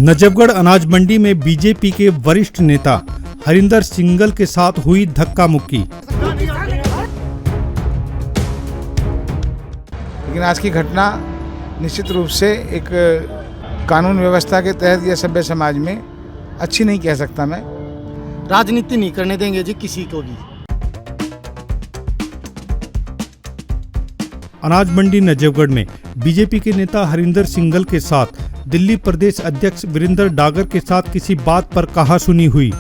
नजफगढ़ अनाज मंडी में बीजेपी के वरिष्ठ नेता हरिंदर सिंगल के साथ हुई धक्का मुक्की। लेकिन आज की घटना निश्चित रूप से एक कानून व्यवस्था के तहत या सभ्य समाज में अच्छी नहीं कह सकता मैं। राजनीति नहीं करने देंगे जी किसी को भी। अनाज मंडी नजफगढ़ में बीजेपी के नेता हरिंदर सिंगल के साथ दिल्ली प्रदेश अध्यक्ष वीरेंद्र डागर के साथ किसी बात पर कहासुनी हुई।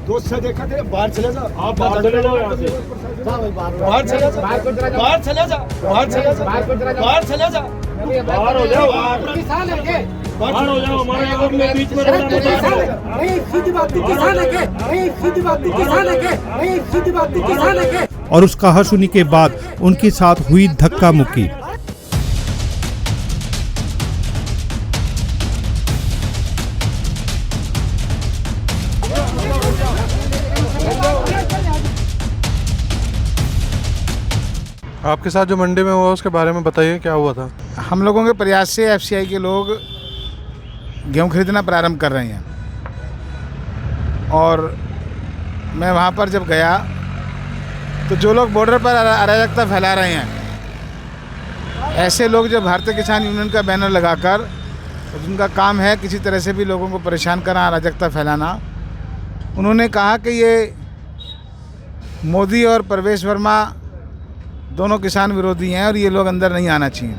दोस्त से देखा थे बाहर चले जा, आप बाहर चले जाओ, यहाँ से बाहर चले जा, बाहर चले जा, बाहर चले जा, बाहर चले जा, बाहर हो जाओ, किसान है के बाहर हो जाओ, हमारे लोग में बीच में नहीं सीधी बात तो किसान है के नहीं सीधी बात तो किसान है के नहीं सीधी बात तो किसान है के। और उस कहासुनी के बाद उनके साथ हुई धक्का मुक्की। आपके साथ जो मंडी में हुआ उसके बारे में बताइए, क्या हुआ था? हम लोगों के प्रयास से एफसीआई के लोग गेहूं खरीदना प्रारंभ कर रहे हैं और मैं वहां पर जब गया तो जो लोग बॉर्डर पर अराजकता फैला रहे हैं, ऐसे लोग जो भारतीय किसान यूनियन का बैनर लगाकर जिनका काम है किसी तरह से भी लोगों को परेशान करना, अराजकता फैलाना, उन्होंने कहा कि ये मोदी और प्रवेश वर्मा दोनों किसान विरोधी हैं और ये लोग अंदर नहीं आना चाहिए,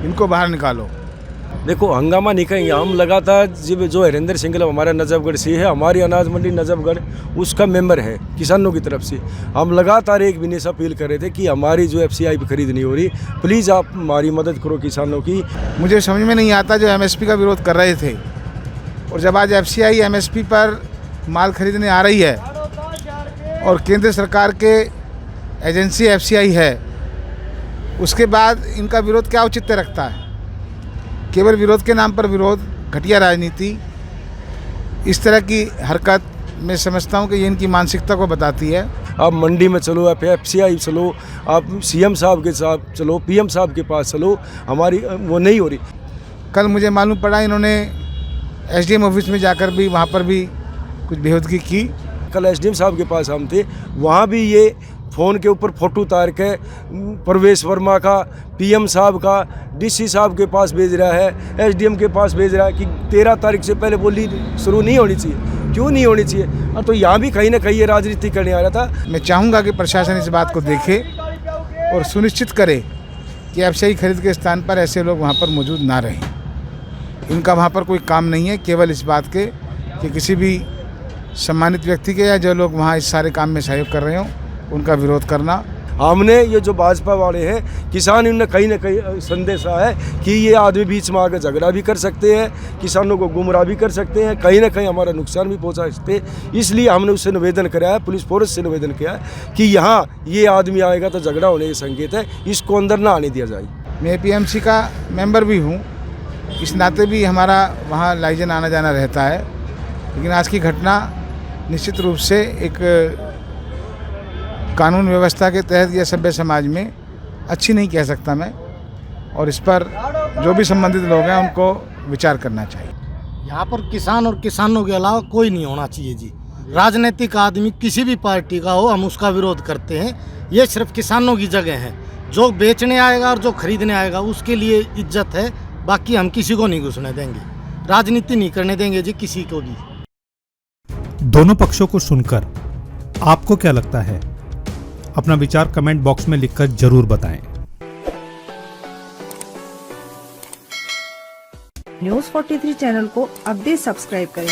इनको बाहर निकालो। देखो, हंगामा नहीं कहेंगे हम। लगातार जो हरिंदर सिंगल हमारा नजफगढ़ से है, हमारी अनाज मंडी नजफगढ़ उसका मेंबर है किसानों की तरफ से, हम लगातार एक विनीत अपील कर रहे थे कि हमारी जो एफसीआई पे खरीद नहीं हो रही, प्लीज़ आप हमारी मदद करो किसानों की। मुझे समझ में नहीं आता जो एमएसपी का विरोध कर रहे थे और जब आज एफसीआई एमएसपी पर माल खरीदने आ रही है और केंद्र सरकार के एजेंसी एफसीआई है, उसके बाद इनका विरोध क्या औचित्य रखता है? केवल विरोध के नाम पर विरोध, घटिया राजनीति, इस तरह की हरकत मैं समझता हूँ कि ये इनकी मानसिकता को बताती है। आप मंडी में चलो, आप एफसीआई चलो, आप सीएम साहब के साथ चलो, पीएम साहब के पास चलो, हमारी वो नहीं हो रही। कल मुझे मालूम पड़ा इन्होंने एसडीएम ऑफिस में जाकर भी वहाँ पर भी कुछ बेहूदगी की। कल एसडीएम साहब के पास हम थे, वहाँ भी ये फ़ोन के ऊपर फ़ोटो उतार के प्रवेश वर्मा का, पीएम साहब का, डीसी साहब के पास भेज रहा है, एसडीएम के पास भेज रहा है कि 13 तारीख से पहले बोली शुरू नहीं होनी चाहिए। क्यों नहीं होनी चाहिए? और तो यहाँ भी कहीं ना कहीं ये राजनीति करने आ रहा था। मैं चाहूँगा कि प्रशासन इस बात को देखे और सुनिश्चित करे कि एफसीआई खरीद के स्थान पर ऐसे लोग वहाँ पर मौजूद ना रहें। इनका वहाँ पर कोई काम नहीं है, केवल इस बात के कि किसी भी सम्मानित व्यक्ति के या जो लोग वहाँ इस सारे काम में सहयोग कर रहे हों उनका विरोध करना। हमने ये जो भाजपा वाले हैं, किसान इनने कहीं ना कहीं संदेश है कि ये आदमी बीच में आकर झगड़ा भी कर सकते हैं, किसानों को गुमराह भी कर सकते हैं, कहीं ना कहीं हमारा नुकसान भी पहुंचा सकते हैं। इसलिए हमने उससे निवेदन कराया, पुलिस फोर्स से निवेदन किया है कि यहाँ ये आदमी आएगा तो झगड़ा होने के संकेत है, इसको अंदर ना आने दिया जाए। मैं एपीएमसी का मेंबर भी हूँ, इस नाते भी हमारा वहाँ लाइजन आना जाना रहता है। लेकिन आज की घटना निश्चित रूप से एक कानून व्यवस्था के तहत या सभ्य समाज में अच्छी नहीं कह सकता मैं, और इस पर जो भी संबंधित लोग हैं उनको विचार करना चाहिए। यहाँ पर किसान और किसानों के अलावा कोई नहीं होना चाहिए जी। राजनीतिक आदमी किसी भी पार्टी का हो, हम उसका विरोध करते हैं। ये सिर्फ किसानों की जगह है। जो बेचने आएगा और जो खरीदने आएगा उसके लिए इज्जत है, बाकी हम किसी को नहीं घुसने देंगे। राजनीति नहीं करने देंगे जी किसी को भी। दोनों पक्षों को सुनकर आपको क्या लगता है? अपना विचार कमेंट बॉक्स में लिखकर जरूर बताएं। न्यूज़ 43 चैनल को अब भी सब्सक्राइब करें